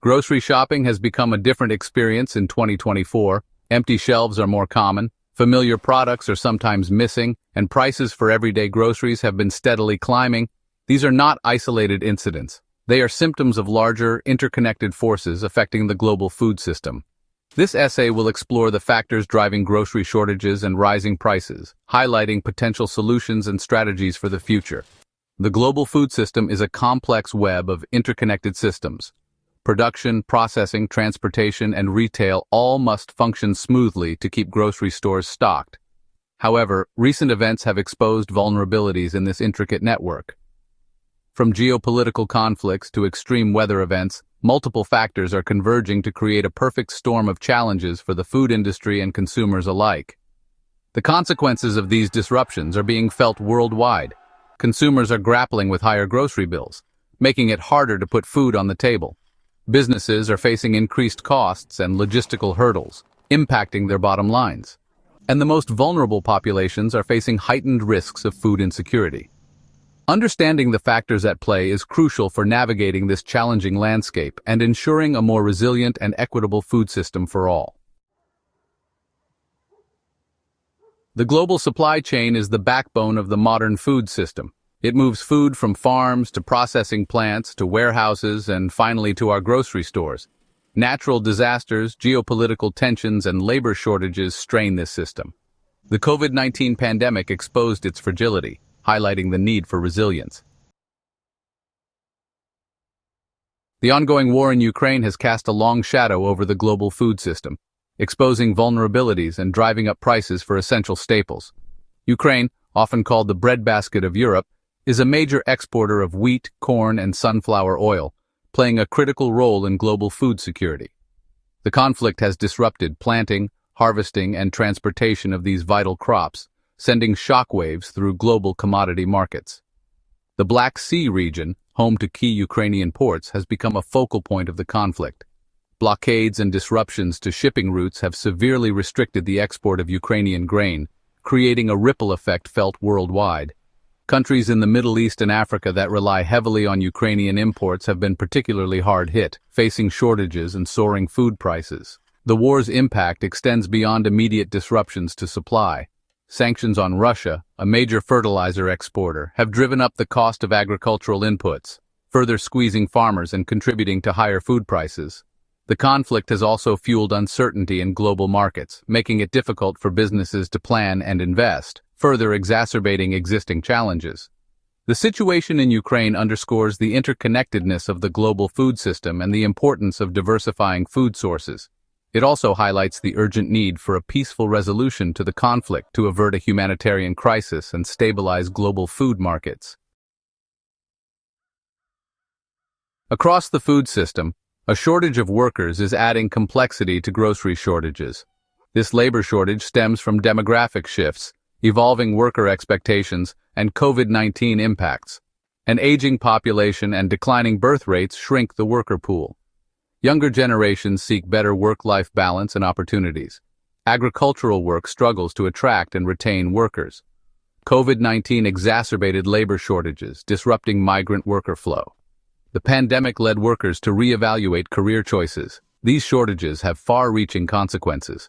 Grocery shopping has become a different experience in 2024. Empty shelves are more common, familiar products are sometimes missing, and prices for everyday groceries have been steadily climbing. These are not isolated incidents. They are symptoms of larger, interconnected forces affecting the global food system. This essay will explore the factors driving grocery shortages and rising prices, highlighting potential solutions and strategies for the future. The global food system is a complex web of interconnected systems. Production, processing, transportation, and retail all must function smoothly to keep grocery stores stocked. However, recent events have exposed vulnerabilities in this intricate network. From geopolitical conflicts to extreme weather events, multiple factors are converging to create a perfect storm of challenges for the food industry and consumers alike. The consequences of these disruptions are being felt worldwide. Consumers are grappling with higher grocery bills, making it harder to put food on the table. Businesses are facing increased costs and logistical hurdles, impacting their bottom lines. And the most vulnerable populations are facing heightened risks of food insecurity. Understanding the factors at play is crucial for navigating this challenging landscape and ensuring a more resilient and equitable food system for all. The global supply chain is the backbone of the modern food system. It moves food from farms to processing plants to warehouses and finally to our grocery stores. Natural disasters, geopolitical tensions, and labor shortages strain this system. The COVID-19 pandemic exposed its fragility, highlighting the need for resilience. The ongoing war in Ukraine has cast a long shadow over the global food system, exposing vulnerabilities and driving up prices for essential staples. Ukraine, often called the breadbasket of Europe, is a major exporter of wheat, corn, and sunflower oil, playing a critical role in global food security. The conflict has disrupted planting, harvesting, and transportation of these vital crops, sending shockwaves through global commodity markets. The Black Sea region, home to key Ukrainian ports, has become a focal point of the conflict. Blockades and disruptions to shipping routes have severely restricted the export of Ukrainian grain, creating a ripple effect felt worldwide. Countries in the Middle East and Africa that rely heavily on Ukrainian imports have been particularly hard hit, facing shortages and soaring food prices. The war's impact extends beyond immediate disruptions to supply. Sanctions on Russia, a major fertilizer exporter, have driven up the cost of agricultural inputs, further squeezing farmers and contributing to higher food prices. The conflict has also fueled uncertainty in global markets, making it difficult for businesses to plan and invest, further exacerbating existing challenges. The situation in Ukraine underscores the interconnectedness of the global food system and the importance of diversifying food sources. It also highlights the urgent need for a peaceful resolution to the conflict to avert a humanitarian crisis and stabilize global food markets. Across the food system, a shortage of workers is adding complexity to grocery shortages. This labor shortage stems from demographic shifts, evolving worker expectations, and COVID-19 impacts. An aging population and declining birth rates shrink the worker pool. Younger generations seek better work-life balance and opportunities. Agricultural work struggles to attract and retain workers. COVID-19 exacerbated labor shortages, disrupting migrant worker flow. The pandemic led workers to reevaluate career choices. These shortages have far-reaching consequences.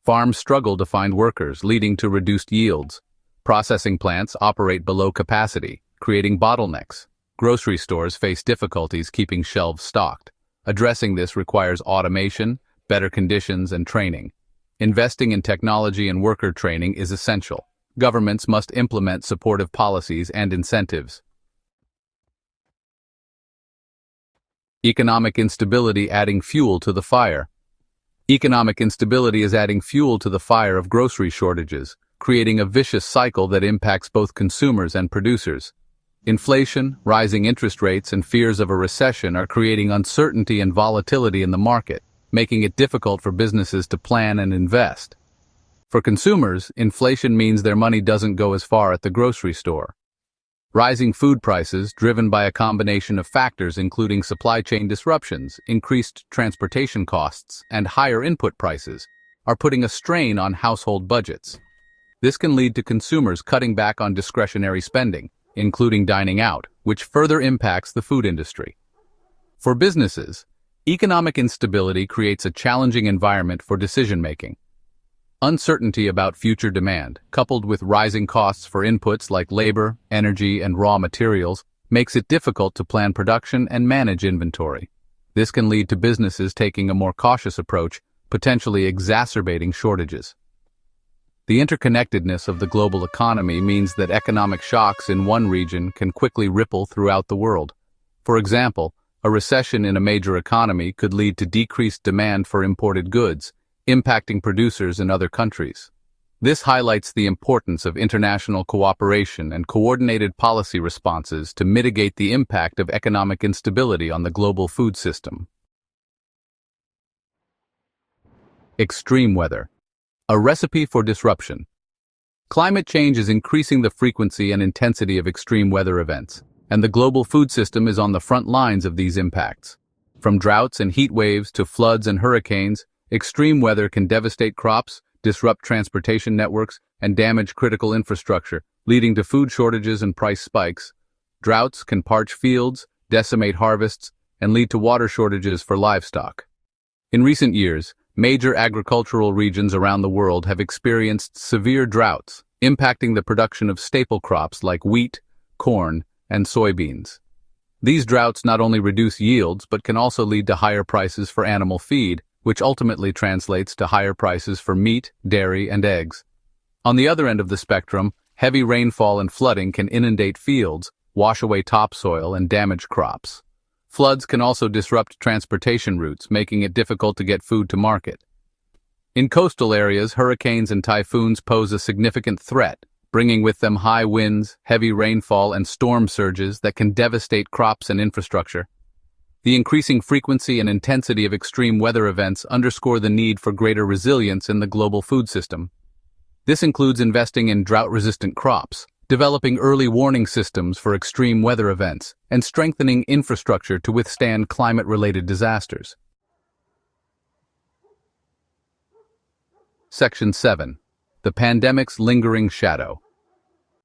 Farms struggle to find workers, leading to reduced yields. Processing plants operate below capacity, creating bottlenecks. Grocery stores face difficulties keeping shelves stocked. Addressing this requires automation, better conditions, and training. Investing in technology and worker training is essential. Governments must implement supportive policies and incentives. Economic instability adding fuel to the fire. Economic instability is adding fuel to the fire of grocery shortages, creating a vicious cycle that impacts both consumers and producers. Inflation, rising interest rates, and fears of a recession are creating uncertainty and volatility in the market, making it difficult for businesses to plan and invest. For consumers, inflation means their money doesn't go as far at the grocery store. Rising food prices, driven by a combination of factors including supply chain disruptions, increased transportation costs, and higher input prices, are putting a strain on household budgets. This can lead to consumers cutting back on discretionary spending, including dining out, which further impacts the food industry. For businesses, Economic instability creates a challenging environment for decision-making. Uncertainty about future demand, coupled with rising costs for inputs like labor, energy, and raw materials, makes it difficult to plan production and manage inventory. This can lead to businesses taking a more cautious approach, potentially exacerbating shortages. The interconnectedness of the global economy means that economic shocks in one region can quickly ripple throughout the world. For example, a recession in a major economy could lead to decreased demand for imported goods, impacting producers in other countries. This highlights the importance of international cooperation and coordinated policy responses to mitigate the impact of economic instability on the global food system. Extreme weather. A recipe for disruption. Climate change is increasing the frequency and intensity of extreme weather events, and the global food system is on the front lines of these impacts. From droughts and heat waves to floods and hurricanes, extreme weather can devastate crops, disrupt transportation networks, and damage critical infrastructure, leading to food shortages and price spikes. Droughts can parch fields, decimate harvests, and lead to water shortages for livestock. In recent years, major agricultural regions around the world have experienced severe droughts, impacting the production of staple crops like wheat, corn, and soybeans. These droughts not only reduce yields but can also lead to higher prices for animal feed, which ultimately translates to higher prices for meat, dairy, and eggs. On the other end of the spectrum, heavy rainfall and flooding can inundate fields, wash away topsoil, and damage crops. Floods can also disrupt transportation routes, making it difficult to get food to market. In coastal areas, hurricanes and typhoons pose a significant threat, bringing with them high winds, heavy rainfall, and storm surges that can devastate crops and infrastructure. The increasing frequency and intensity of extreme weather events underscore the need for greater resilience in the global food system. This includes investing in drought-resistant crops, developing early warning systems for extreme weather events, and strengthening infrastructure to withstand climate-related disasters. Section 7. The pandemic's lingering shadow.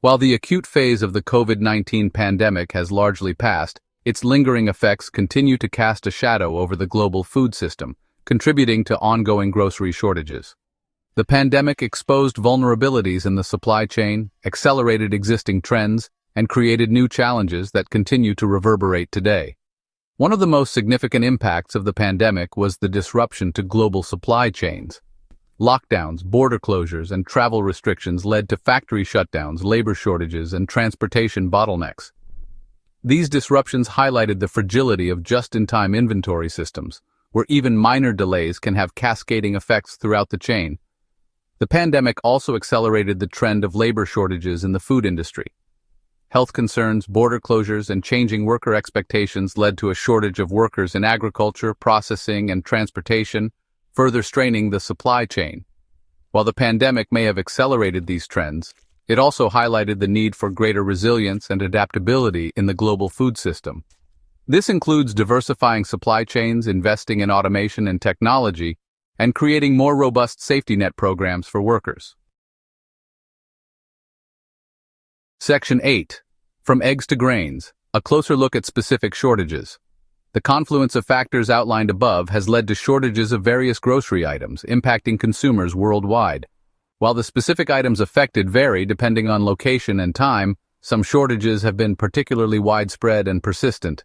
While the acute phase of the COVID-19 pandemic has largely passed, its lingering effects continue to cast a shadow over the global food system, contributing to ongoing grocery shortages. The pandemic exposed vulnerabilities in the supply chain, accelerated existing trends, and created new challenges that continue to reverberate today. One of the most significant impacts of the pandemic was the disruption to global supply chains. Lockdowns, border closures, and travel restrictions led to factory shutdowns, labor shortages, and transportation bottlenecks. These disruptions highlighted the fragility of just-in-time inventory systems, where even minor delays can have cascading effects throughout the chain. The pandemic also accelerated the trend of labor shortages in the food industry. Health concerns, border closures, and changing worker expectations led to a shortage of workers in agriculture, processing, and transportation, further straining the supply chain. While the pandemic may have accelerated these trends, it also highlighted the need for greater resilience and adaptability in the global food system. This includes diversifying supply chains, investing in automation and technology, and creating more robust safety net programs for workers. Section 8. From eggs to grains, a closer look at specific shortages. The confluence of factors outlined above has led to shortages of various grocery items, impacting consumers worldwide. While the specific items affected vary depending on location and time, some shortages have been particularly widespread and persistent.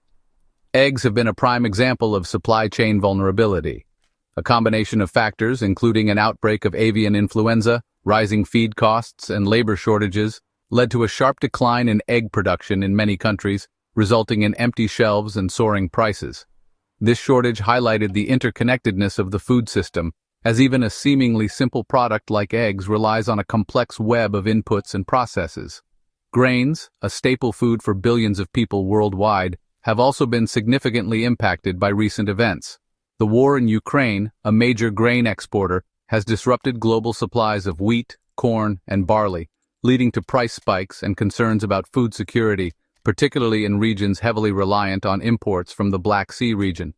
Eggs have been a prime example of supply chain vulnerability. A combination of factors, including an outbreak of avian influenza, rising feed costs, and labor shortages, led to a sharp decline in egg production in many countries, resulting in empty shelves and soaring prices. This shortage highlighted the interconnectedness of the food system, as even a seemingly simple product like eggs relies on a complex web of inputs and processes. Grains, a staple food for billions of people worldwide, have also been significantly impacted by recent events. The war in Ukraine, a major grain exporter, has disrupted global supplies of wheat, corn, and barley, leading to price spikes and concerns about food security, particularly in regions heavily reliant on imports from the Black Sea region.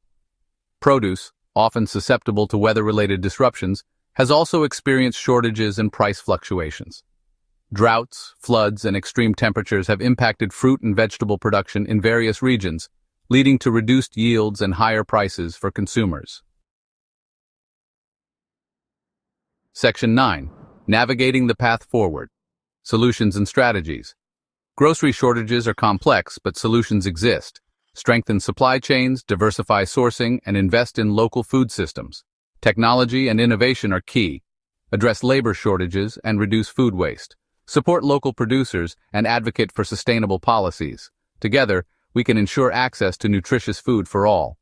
Produce, often susceptible to weather-related disruptions, has also experienced shortages and price fluctuations. Droughts, floods, and extreme temperatures have impacted fruit and vegetable production in various regions, leading to reduced yields and higher prices for consumers. Section 9. Navigating the path forward. Solutions and strategies. Grocery shortages are complex, but solutions exist. Strengthen supply chains, diversify sourcing, and invest in local food systems. Technology and innovation are key. Address labor shortages and reduce food waste. Support local producers and advocate for sustainable policies. Together, we can ensure access to nutritious food for all.